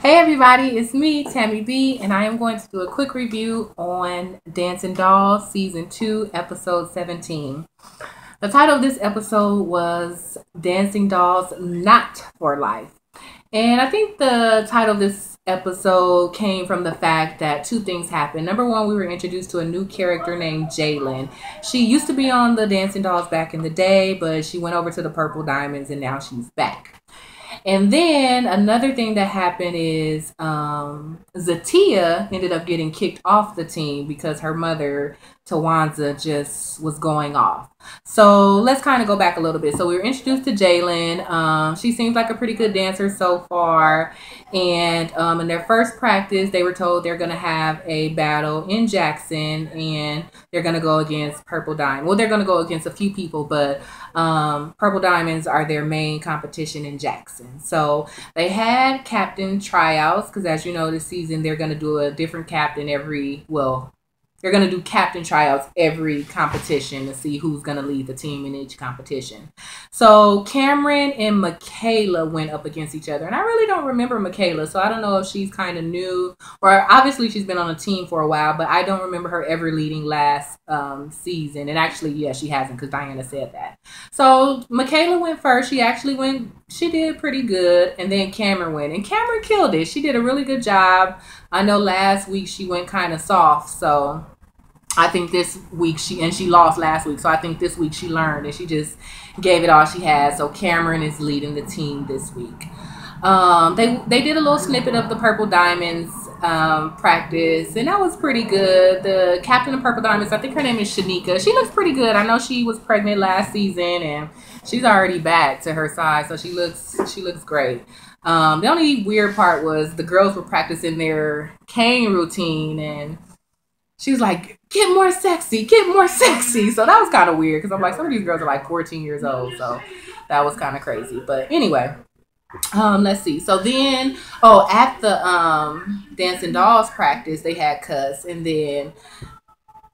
Hey everybody, it's me, Tammy B, and I am going to do a quick review on Dancing Dolls Season 2, Episode 17. The title of this episode was Dancing Dolls Not for Life. And I think the title of this episode came from the fact that two things happened. Number one, we were introduced to a new character named Jalen. She used to be on the Dancing Dolls back in the day, but she went over to the Purple Diamonds and now she's back. And then another thing that happened is Zatia ended up getting kicked off the team because her mother, Tawanza, just was going off. So let's kind of go back a little bit. So we were introduced to Jalen. She seems like a pretty good dancer so far. And in their first practice, they were told they're going to have a battle in Jackson and they're going to go against Purple Diamond. Well, they're going to go against a few people, but Purple Diamonds are their main competition in Jackson. So they had captain tryouts because, as you know, this season they're going to do a different captain they're going to do captain tryouts every competition to see who's going to lead the team in each competition. So Cameron and Michaela went up against each other. And I really don't remember Michaela, so I don't know if she's kind of new. Or obviously she's been on a team for a while, but I don't remember her ever leading last season. And actually, yeah, she hasn't because Diana said that. So Michaela went first. She did pretty good. And then Cameron went. And Cameron killed it. She did a really good job. I know last week she went kind of soft, so I think this week she lost last week, so I think this week she learned and she just gave it all she had. So Cameron is leading the team this week. They did a little snippet of the Purple Diamonds practice, and that was pretty good. The captain of Purple Diamonds, I think her name is Shanika. She looks pretty good. I know she was pregnant last season, and she's already back to her size, so she looks great. The only weird part was the girls were practicing their cane routine, and she was like, "Get more sexy, get more sexy." So that was kind of weird because I'm like, some of these girls are like 14 years old, so that was kind of crazy. But anyway, let's see. So then, at the Dancing Dolls practice, they had cuss, and then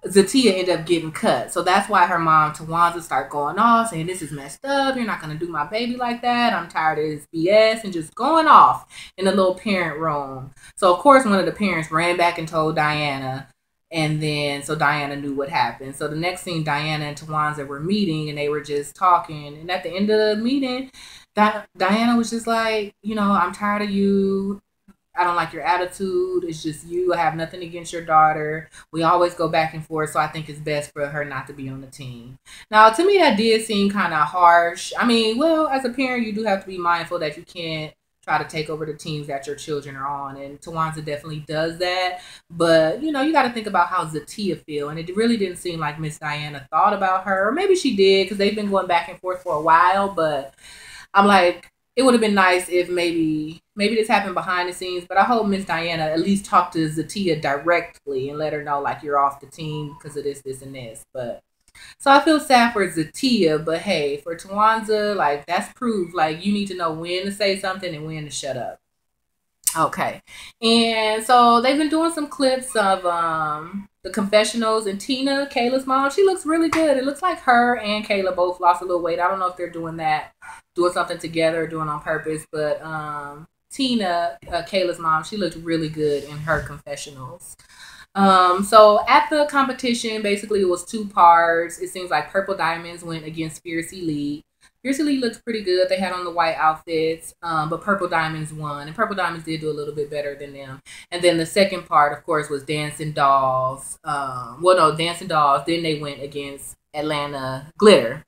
Zatia ended up getting cut. So that's why her mom, Tawanza, started going off, saying, "This is messed up. You're not going to do my baby like that. I'm tired of this BS," and just going off in the little parent room. So, of course, one of the parents ran back and told Diana. And then, so Diana knew what happened. So the next thing, Diana and Tawanza were meeting and they were just talking. And at the end of the meeting, Diana was just like, "I'm tired of you. I don't like your attitude. It's just you. I have nothing against your daughter. We always go back and forth. So I think it's best for her not to be on the team." Now, to me, that did seem kind of harsh. I mean, well, as a parent, you do have to be mindful that you can't try to take over the teams that your children are on. And Tawanza definitely does that. But, you got to think about how Zatia feel. And it really didn't seem like Miss Diana thought about her. Or maybe she did because they've been going back and forth for a while. But I'm like, it would have been nice if maybe this happened behind the scenes, but I hope Miss Diana at least talked to Zatia directly and let her know, like, you're off the team because of this, and this. But so I feel sad for Zatia, but hey, for Tawanza, like, that's proof. Like, you need to know when to say something and when to shut up. Okay. And so they've been doing some clips of the confessionals, and Tina, Kayla's mom, she looks really good. It looks like her and Kayla both lost a little weight. I don't know if they're doing something together or doing on purpose, but Tina, Kayla's mom, she looked really good in her confessionals. So at the competition, basically it was two parts. It seems like Purple Diamonds went against Fierce Elite. Fierce Elite looked pretty good. They had on the white outfits, but Purple Diamonds won. And Purple Diamonds did do a little bit better than them. And then the second part, of course, was Dancing Dolls. Dancing Dolls. Then they went against Atlanta Glitter.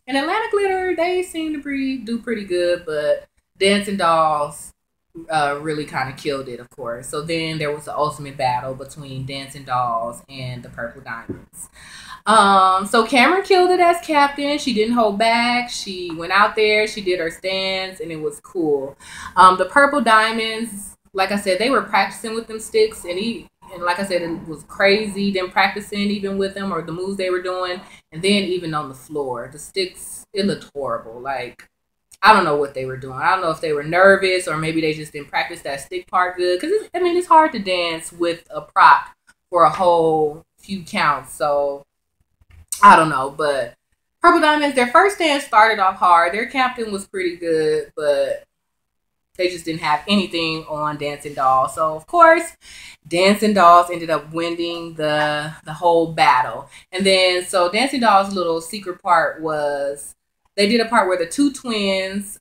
And Atlanta Glitter, they seem to do pretty good, but Dancing Dolls really kind of killed it, of course. So then there was the ultimate battle between Dancing Dolls and the Purple Diamonds. So Cameron killed it as captain. She didn't hold back. She went out there. She did her stance, and it was cool. The Purple Diamonds, like I said, they were practicing with them sticks, and like I said, it was crazy them practicing even with them or the moves they were doing, and then even on the floor, the sticks, it looked horrible. Like, I don't know what they were doing. I don't know if they were nervous or maybe they just didn't practice that stick part good. Because, it's hard to dance with a prop for a whole few counts. So, I don't know. But Purple Diamonds, their first dance started off hard. Their captain was pretty good, but they just didn't have anything on Dancing Dolls. So of course, Dancing Dolls ended up winning the whole battle. And then so Dancing Dolls' little secret part was they did a part where the two twins,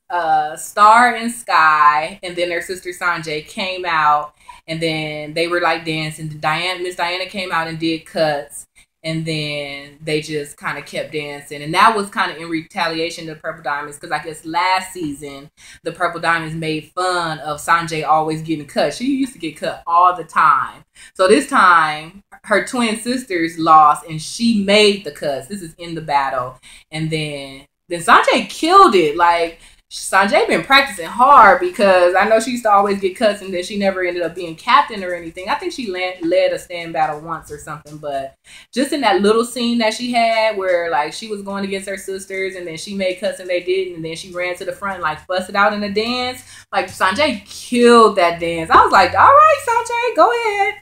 Star and Sky, and then their sister Sanjay came out, and then they were like dancing. Miss Diana came out and did cuts, and then they just kind of kept dancing, and that was kind of in retaliation to Purple Diamonds, because I guess last season the Purple Diamonds made fun of Sanjay always getting cut. She used to get cut all the time, so this time her twin sisters lost and she made the cuts. This is in the battle, and then Sanjay killed it. Like, Sanjay been practicing hard, because I know she used to always get cuts, and then she never ended up being captain or anything. I think she led a stand battle once or something, but just in that little scene that she had where like she was going against her sisters, and then she made cuts and they didn't, and then she ran to the front and like busted out in a dance. Like, Sanjay killed that dance. I was like, all right, Sanjay, go ahead.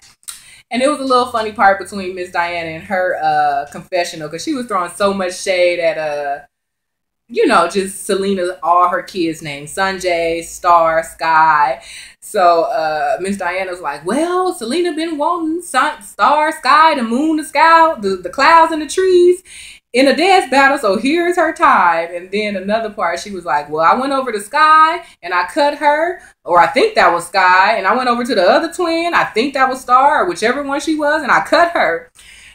And it was a little funny part between Miss Diana and her confessional, because she was throwing so much shade at just Selena, all her kids' names, Sanjay, Star, Sky. So Miss Diana's like, well, Selena been wanting Star, Sky, the moon, the sky, the clouds and the trees in a dance battle, so here's her time. And then another part, she was like, well, I went over to Sky and I cut her, or I think that was Sky, and I went over to the other twin, I think that was Star, or whichever one she was, and I cut her.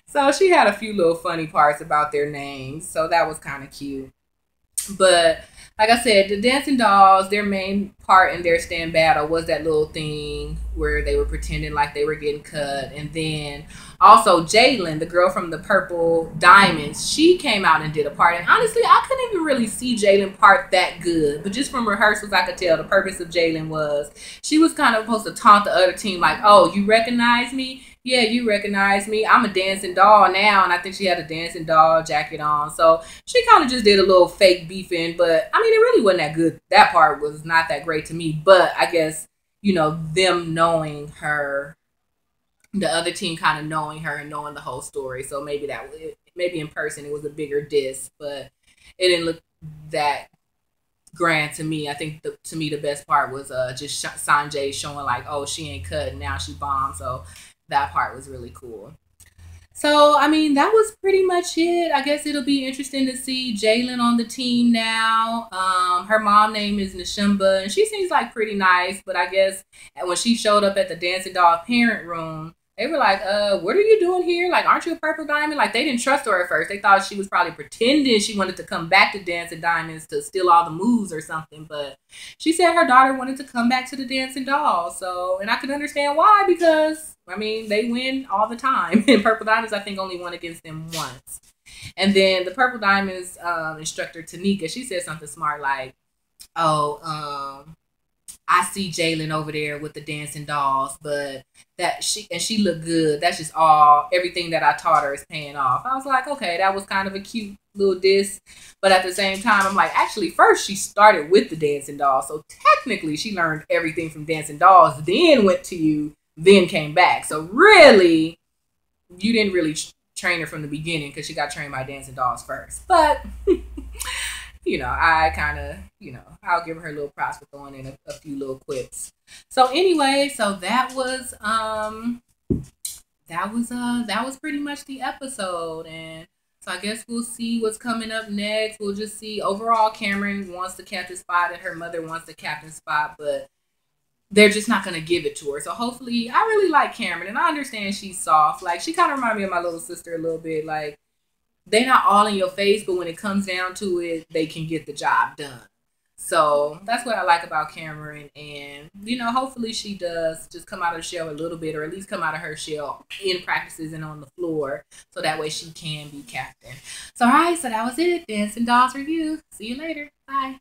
So she had a few little funny parts about their names, so that was kind of cute. But like I said, the Dancing Dolls, their main part in their stand battle was that little thing where they were pretending like they were getting cut. And then also Jaylin, the girl from the Purple Diamonds, she came out and did a part. And honestly, I couldn't even really see Jaylin part that good. But just from rehearsals, I could tell the purpose of Jaylin was she was kind of supposed to taunt the other team like, oh, you recognize me? Yeah, you recognize me. I'm a dancing doll now. And I think she had a dancing doll jacket on. So she kind of just did a little fake beefing. But I mean, it really wasn't that good. That part was not that great to me. But I guess, them knowing her, the other team kind of knowing her and knowing the whole story. So maybe maybe in person it was a bigger diss. But it didn't look that grand to me. I think to me the best part was just Sanjay showing like, oh, she ain't cut and now she bombed. So that part was really cool. So, I mean, that was pretty much it. I guess it'll be interesting to see Jaylin on the team now. Her mom name is Nishimba, and she seems like pretty nice. But I guess when she showed up at the Dancing Doll parent room, they were like, what are you doing here? Like, aren't you a Purple Diamond? Like, they didn't trust her at first. They thought she was probably pretending she wanted to come back to Dancing Diamonds to steal all the moves or something. But she said her daughter wanted to come back to the Dancing Doll. So, and I could understand why, because, I mean, they win all the time. And Purple Diamonds, I think, only won against them once. And then the Purple Diamonds instructor, Tanika, she said something smart like, oh, I see Jaylin over there with the dancing dolls, but she looked good. That's just everything that I taught her is paying off. I was like, okay, that was kind of a cute little diss. But at the same time, I'm like, actually, first she started with the dancing dolls. So technically she learned everything from dancing dolls, then went to you, then came back. So really, you didn't really train her from the beginning, because she got trained by dancing dolls first. But I kind of, I'll give her a little props for throwing in a few little quips. So anyway, so that was pretty much the episode. And so I guess we'll see what's coming up next. We'll just see. Overall, Cameron wants the captain spot and her mother wants the captain spot, but they're just not going to give it to her. So hopefully, I really like Cameron, and I understand she's soft. Like, she kind of reminds me of my little sister a little bit. Like, they're not all in your face, but when it comes down to it, they can get the job done. So that's what I like about Cameron. And, hopefully she does just come out of the shell a little bit, or at least come out of her shell in practices and on the floor, so that way she can be captain. So, all right, so that was it. Dancing Dolls Review. See you later. Bye.